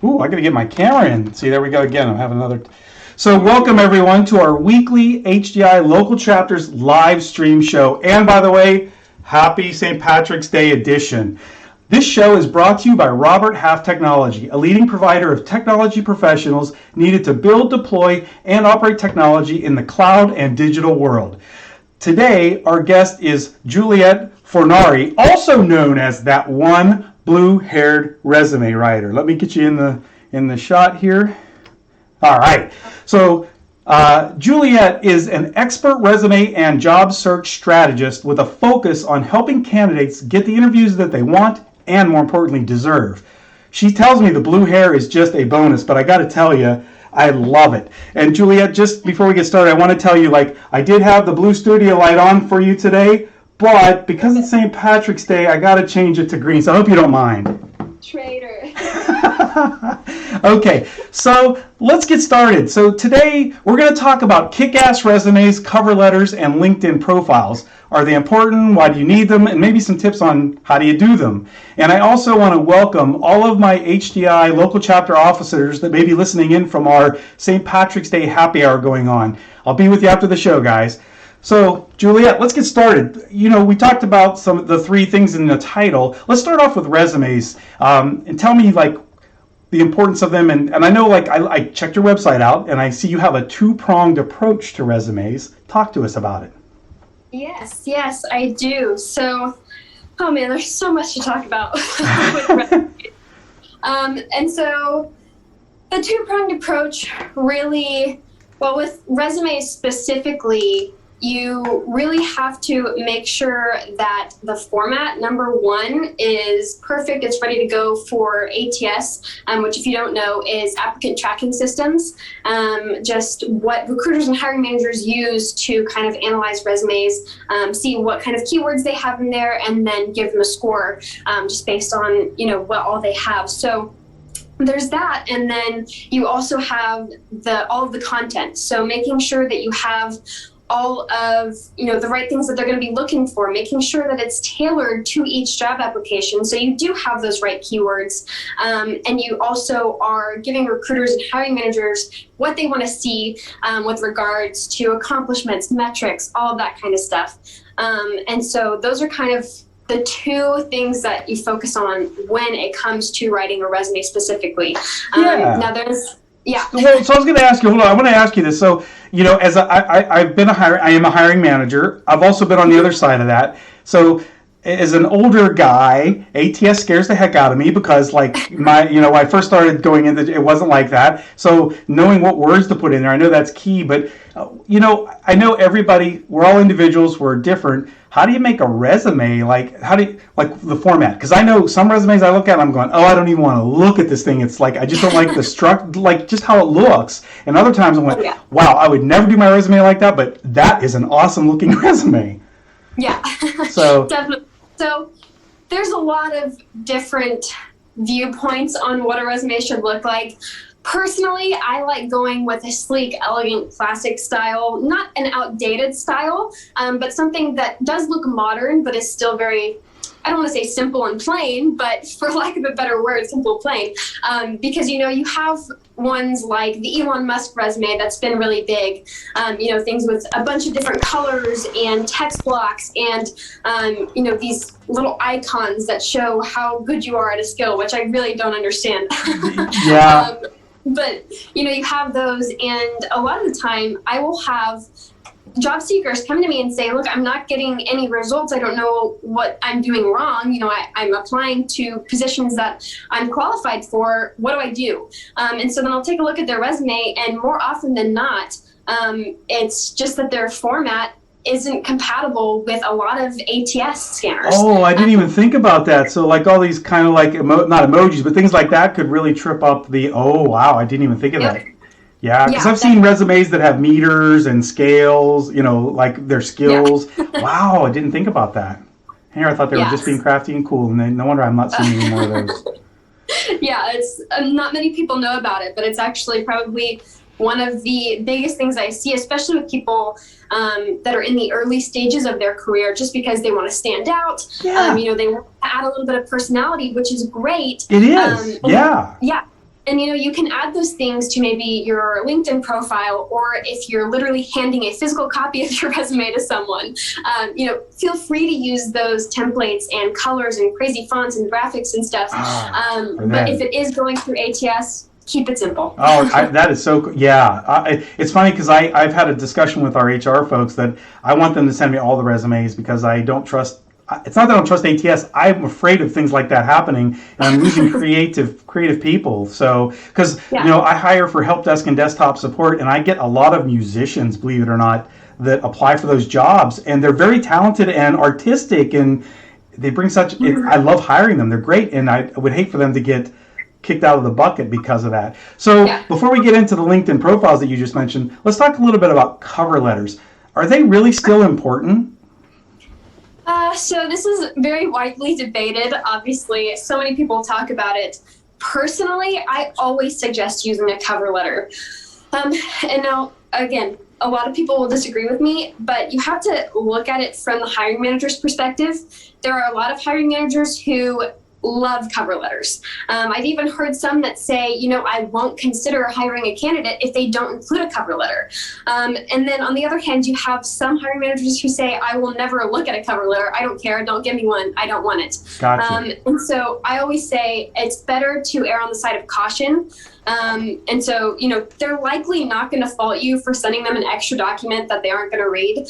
Ooh, I got to get my camera in. See, there we go again. I'm having another. So welcome everyone to our weekly HDI Local Chapters live stream show. And by the way, happy St. Patrick's Day edition. This show is brought to you by Robert Half Technology, a leading provider of technology professionals needed to build, deploy, and operate technology in the cloud and digital world. Today, our guest is Juliet Fornari, also known as that one blue-haired resume writer. Let me get you in the shot here. All right. So Juliet is an expert resume and job search strategist with a focus on helping candidates get the interviews that they want and, more importantly, deserve. She tells me the blue hair is just a bonus, but I got to tell you, I love it. And Juliet, just before we get started, I want to tell you, I did have the blue studio light on for you today, but because it's St. Patrick's Day, I got to change it to green, so I hope you don't mind. Traitor. Okay, so let's get started. So today we're going to talk about kick-ass resumes, cover letters, and LinkedIn profiles. Are they important? Why do you need them? And maybe some tips on how do you do them. And I also want to welcome all of my HDI local chapter officers that may be listening in from our St. Patrick's Day happy hour going on. I'll be with you after the show, guys. So, Juliet, let's get started. You know, we talked about some of the three things in the title. Let's start off with resumes and tell me, the importance of them. And I know, I checked your website out, and I see you have a two-pronged approach to resumes. Talk to us about it. Yes, I do. So, oh man, there's so much to talk about with resumes. And so, the two-pronged approach really, well, with resumes specifically, you really have to make sure that the format, number one, is perfect. It's ready to go for ATS, which, if you don't know, is applicant tracking systems. Just what recruiters and hiring managers use to kind of analyze resumes, see what kind of keywords they have in there, and then give them a score just based on, what all they have. So there's that, and then you also have all of the content. So making sure that you have all of the right things that they're going to be looking for, making sure that it's tailored to each job application, so you do have those right keywords, and you also are giving recruiters and hiring managers what they want to see with regards to accomplishments, metrics, all of that kind of stuff. And so those are kind of the two things that you focus on when it comes to writing a resume specifically. Now there's Well, so I was going to ask you. Hold on, I want to ask you this. So, as I am a hiring manager. I've also been on the other side of that. So, as an older guy, ATS scares the heck out of me because, when I first started going in, it wasn't like that. So, knowing what words to put in there, I know that's key. But, I know everybody. We're all individuals. We're different. How do you make a resume? How do you, the format? Because I know some resumes I look at, I'm going, I don't even want to look at this thing. It's I just don't like the just how it looks. And other times I'm like, wow, I would never do my resume like that, but that is an awesome looking resume. Yeah. So definitely. So there's a lot of different viewpoints on what a resume should look like. Personally, I like going with a sleek, elegant, classic style, not an outdated style, but something that does look modern, but is still very, I don't want to say simple and plain, but for lack of a better word, simple and plain. Because, you have ones like the Elon Musk resume that's been really big, things with a bunch of different colors and text blocks and, these little icons that show how good you are at a skill, which I really don't understand. Yeah. But, you have those, and a lot of the time I will have job seekers come to me and say, look, I'm not getting any results. I don't know what I'm doing wrong. I'm applying to positions that I'm qualified for. What do I do? And so then I'll take a look at their resume, and more often than not, it's just that their format isn't compatible with a lot of ATS scanners. Oh, I didn't even think about that. So all these kind of not emojis, but things like that could really trip up the, wow, I didn't even think of that. Yeah, because I've seen resumes that have meters and scales, their skills. Yeah. Wow, I didn't think about that. Here, I thought they were just being crafty and cool, and then no wonder I'm not seeing any more of those. Yeah, it's not many people know about it, but it's actually probably one of the biggest things I see, especially with people that are in the early stages of their career, just because they want to stand out. Yeah. They want to add a little bit of personality, which is great. It is. Yeah. And, you can add those things to maybe your LinkedIn profile, or if you're literally handing a physical copy of your resume to someone, feel free to use those templates and colors and crazy fonts and graphics and stuff. But if it is going through ATS, keep it simple. That is so cool. Yeah. It's funny because I've had a discussion with our HR folks that I want them to send me all the resumes because I don't trust. It's not that I don't trust ATS. I'm afraid of things like that happening, and I'm losing creative people. So, because I hire for help desk and desktop support, and I get a lot of musicians, believe it or not, that apply for those jobs, and they're very talented and artistic, and they bring such. I love hiring them. They're great, and I would hate for them to get kicked out of the bucket because of that. So, before we get into the LinkedIn profiles that you just mentioned, let's talk a little bit about cover letters. Are they really still important? So this is very widely debated. Obviously, so many people talk about it. Personally, I always suggest using a cover letter. And now, again, a lot of people will disagree with me, but you have to look at it from the hiring manager's perspective. There are a lot of hiring managers who love cover letters. I've even heard some that say, I won't consider hiring a candidate if they don't include a cover letter. And then on the other hand, you have some hiring managers who say, I will never look at a cover letter. I don't care. Don't give me one. I don't want it. Gotcha. And so I always say it's better to err on the side of caution. And so, they're likely not going to fault you for sending them an extra document that they aren't going to read.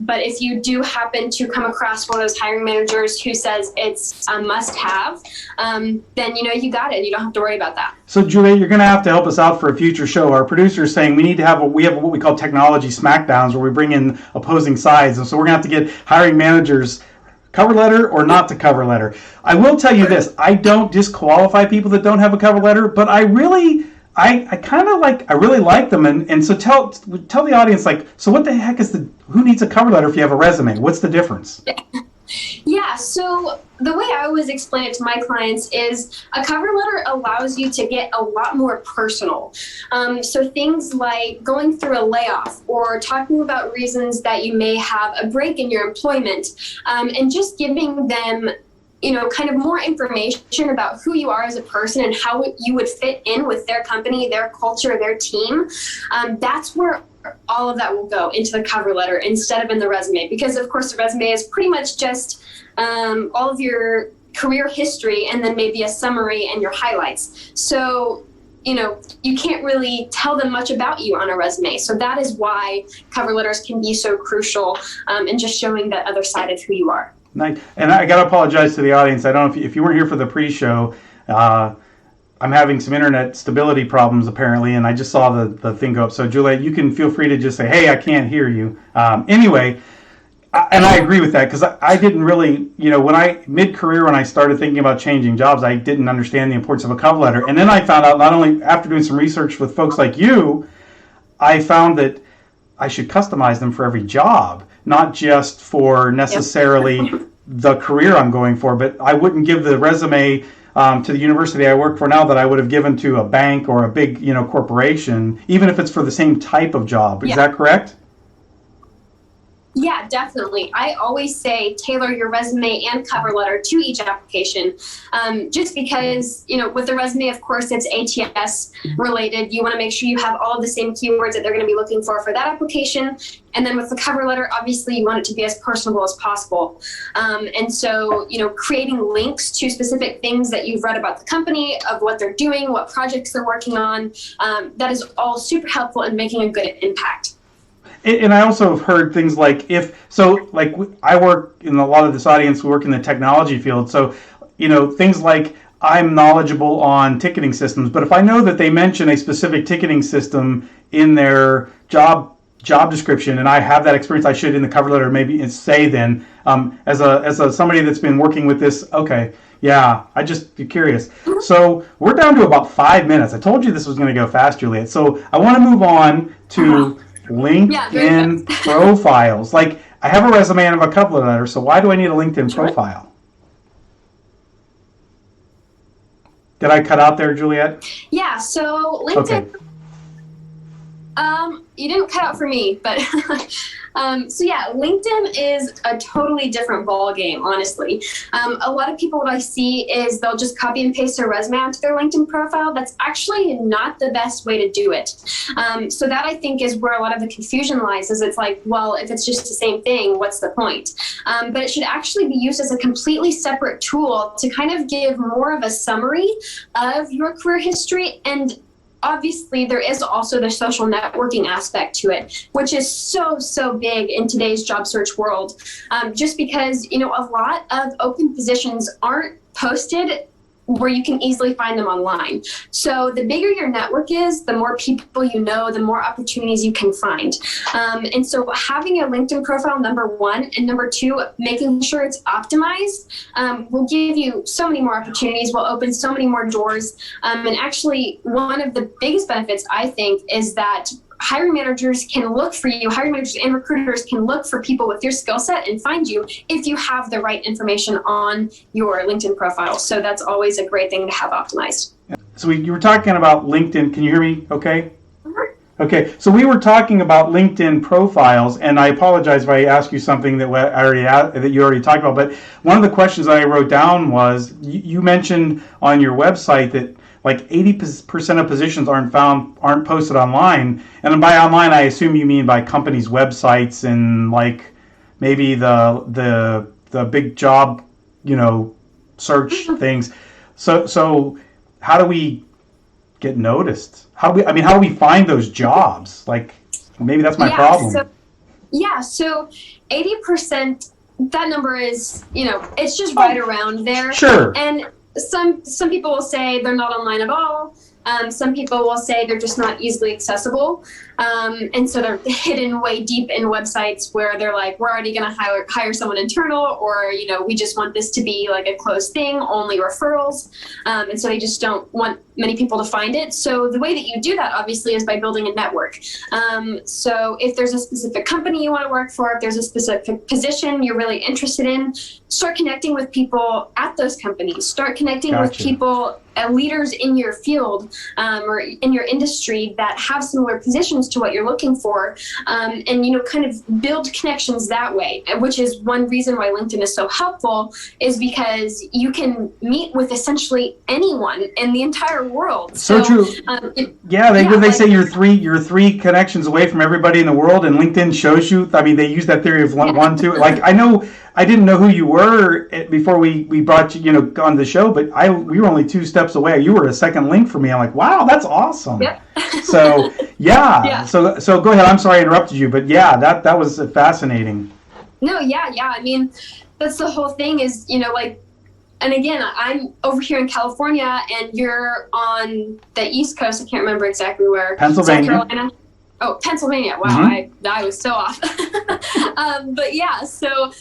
But if you do happen to come across one of those hiring managers who says it's a must-have, then, you got it. You don't have to worry about that. So, Juliet, you're going to have to help us out for a future show. Our producer is saying we have what we call technology smackdowns, where we bring in opposing sides. And so we're going to have to get hiring managers cover letter or not to cover letter. I will tell you this, I don't disqualify people that don't have a cover letter, but I really like them. And so tell the audience, so what the heck who needs a cover letter if you have a resume? What's the difference? Yeah, so the way I always explain it to my clients is a cover letter allows you to get a lot more personal. So things like going through a layoff or talking about reasons that you may have a break in your employment, and just giving them kind of more information about who you are as a person and how you would fit in with their company, their culture, their team. That's where all of that will go into the cover letter instead of in the resume, because of course the resume is pretty much just all of your career history and then maybe a summary and your highlights. So you can't really tell them much about you on a resume. So that is why cover letters can be so crucial, in just showing that other side of who you are. Nice. And I got to apologize to the audience. I don't know if you weren't here for the pre-show. I'm having some internet stability problems apparently, and I just saw the thing go up. So Juliet, you can feel free to just say, hey, I can't hear you. Anyway, and I agree with that, because I didn't really, mid-career when I started thinking about changing jobs, I didn't understand the importance of a cover letter. And then I found out, not only after doing some research with folks like you, I found that I should customize them for every job, not just for necessarily the career I'm going for, but I wouldn't give the resume to the university I work for now that I would have given to a bank or a big, corporation, even if it's for the same type of job. Is that correct? Yeah, definitely. I always say tailor your resume and cover letter to each application, just because, with the resume, of course, it's ATS related. You want to make sure you have all of the same keywords that they're going to be looking for that application. And then with the cover letter, obviously, you want it to be as personable as possible. And so, creating links to specific things that you've read about the company, of what they're doing, what projects they're working on, that is all super helpful in making a good impact. And I also have heard things like I work in a lot of this audience, we work in the technology field. So, things like I'm knowledgeable on ticketing systems, but if I know that they mention a specific ticketing system in their job description and I have that experience, I should in the cover letter maybe say then, as somebody that's been working with this, okay, yeah, I just be curious. So we're down to about 5 minutes. I told you this was going to go fast, Juliet. So I want to move on to LinkedIn profiles. I have a resume and I have a cover letter, so why do I need a LinkedIn profile? Did I cut out there, Juliet? Yeah, so LinkedIn. Okay. You didn't cut out for me, but so yeah, LinkedIn is a totally different ball game, honestly. A lot of people, what I see is they'll just copy and paste their resume onto their LinkedIn profile. That's actually not the best way to do it. So that, I think, is where a lot of the confusion lies, is it's like, well, if it's just the same thing, what's the point? But it should actually be used as a completely separate tool to kind of give more of a summary of your career history. And obviously, there is also the social networking aspect to it, which is so big in today's job search world. Just because, a lot of open positions aren't posted where you can easily find them online. So the bigger your network is, the more people you know, the more opportunities you can find. And so having a LinkedIn profile, number one, and number two, making sure it's optimized, will give you so many more opportunities, will open so many more doors. And actually, one of the biggest benefits, I think, is that hiring managers can look for you, hiring managers and recruiters can look for people with your skill set and find you if you have the right information on your LinkedIn profile. So that's always a great thing to have optimized. So you were talking about LinkedIn. Can you hear me okay? Okay, so we were talking about LinkedIn profiles, and I apologize if I asked you something that you already talked about, but one of the questions I wrote down was, you mentioned on your website that like 80% of positions aren't posted online. And by online, I assume you mean by companies' websites and like maybe the big job, search things. So how do we get noticed? How do we find those jobs? Like, maybe that's my problem. So 80%, that number is, it's just right around there. Sure. And some people will say they're not online at all. Some people will say they're just not easily accessible. And so they're hidden way deep in websites where they're like, we're already going to hire someone internal, or, we just want this to be like a closed thing, only referrals. And so they just don't want many people to find it. So the way that you do that, obviously, is by building a network. So if there's a specific company you want to work for, if there's a specific position you're really interested in, start connecting with people at those companies. Start connecting with people, leaders in your field or in your industry that have similar positions to what you're looking for, and kind of build connections that way, which is one reason why LinkedIn is so helpful, is because you can meet with essentially anyone in the entire world. So true. They say you're three connections away from everybody in the world, and LinkedIn shows you. I mean, they use that theory of one, two. Like, I didn't know who you were before we brought you, on the show, but we were only 2 steps away. You were a second link for me. I'm like, wow, that's awesome. Yep. So So go ahead. I'm sorry I interrupted you, but that was fascinating. No, I mean, that's the whole thing is, and again, I'm over here in California and you're on the East Coast. I can't remember exactly where. Pennsylvania. South Carolina. Oh, Pennsylvania. Wow, Mm-hmm. I was so off. But so,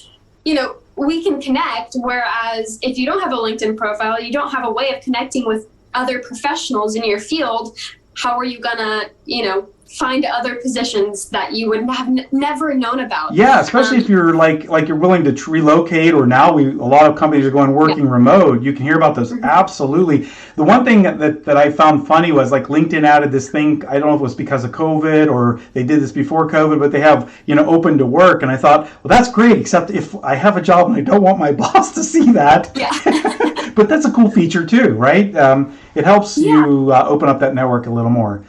we can connect. Whereas if you don't have a LinkedIn profile, you don't have a way of connecting with other professionals in your field, how are you gonna, find other positions that you would have never known about? Yeah, especially if you're like you're willing to relocate, or now a lot of companies are going working remote. You can hear about those. Mm-hmm. Absolutely. The one thing that I found funny was like LinkedIn added this thing. I don't know if it was because of COVID or they did this before COVID, but they have open to work, and I thought, well, that's great, except if I have a job and I don't want my boss to see that. Yeah. But that's a cool feature too, right? It helps you open up that network a little more.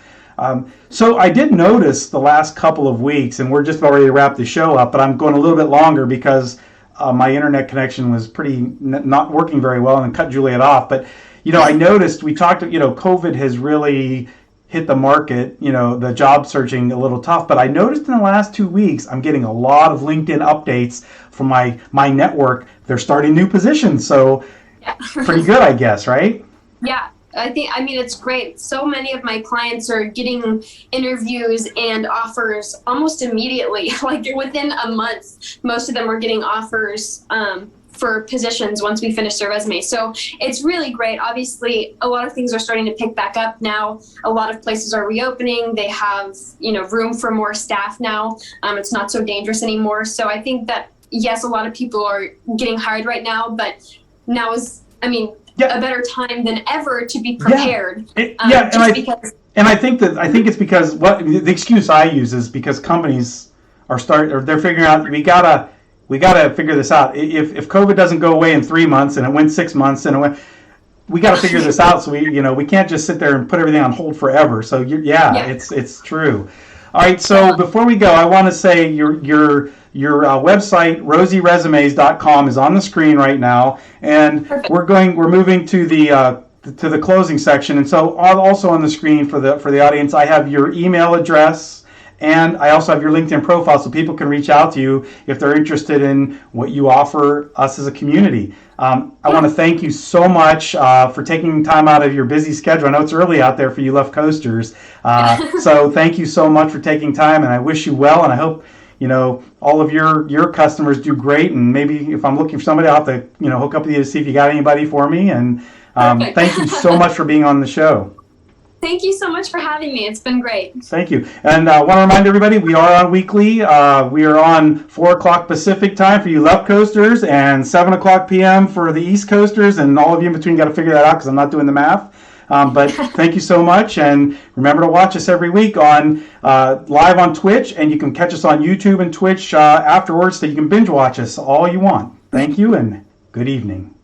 So I did notice the last couple of weeks, and we're just about ready to wrap the show up, but I'm going a little bit longer because my internet connection was not working very well and cut Juliet off. But, I noticed we talked, COVID has really hit the market, the job searching a little tough. But I noticed in the last 2 weeks, I'm getting a lot of LinkedIn updates from my network. They're starting new positions. So pretty good, I guess, right? Yeah. I mean, it's great. So many of my clients are getting interviews and offers almost immediately, like within a month. Most of them are getting offers for positions once we finish their resume. So it's really great. Obviously, a lot of things are starting to pick back up now. A lot of places are reopening. They have, room for more staff now. It's not so dangerous anymore. So I think that, yes, a lot of people are getting hired right now, but now is, a better time than ever to be prepared. And And I think it's because what the excuse I use is because companies they're figuring out we gotta figure this out. If COVID doesn't go away in 3 months and it went 6 months and we got to figure this out. So we can't just sit there and put everything on hold forever. So it's true. All right. So before we go, I want to say your website rosieresumes.com is on the screen right now, and Perfect. we're moving to the closing section. And so also on the screen for the audience, I have your email address. And I also have your LinkedIn profile so people can reach out to you if they're interested in what you offer us as a community. I want to thank you so much for taking time out of your busy schedule. I know it's early out there for you left coasters. So thank you so much for taking time, and I wish you well, and I hope all of your customers do great. And maybe if I'm looking for somebody, I'll have to hook up with you to see if you got anybody for me. And thank you so much for being on the show. Thank you so much for having me. It's been great. Thank you. And I want to remind everybody, we are on weekly. We are on 4 o'clock Pacific time for you left coasters and 7 o'clock p.m. for the East Coasters. And all of you in between got to figure that out because I'm not doing the math. But thank you so much. And remember to watch us every week on live on Twitch. And you can catch us on YouTube and Twitch afterwards so you can binge watch us all you want. Thank you and good evening.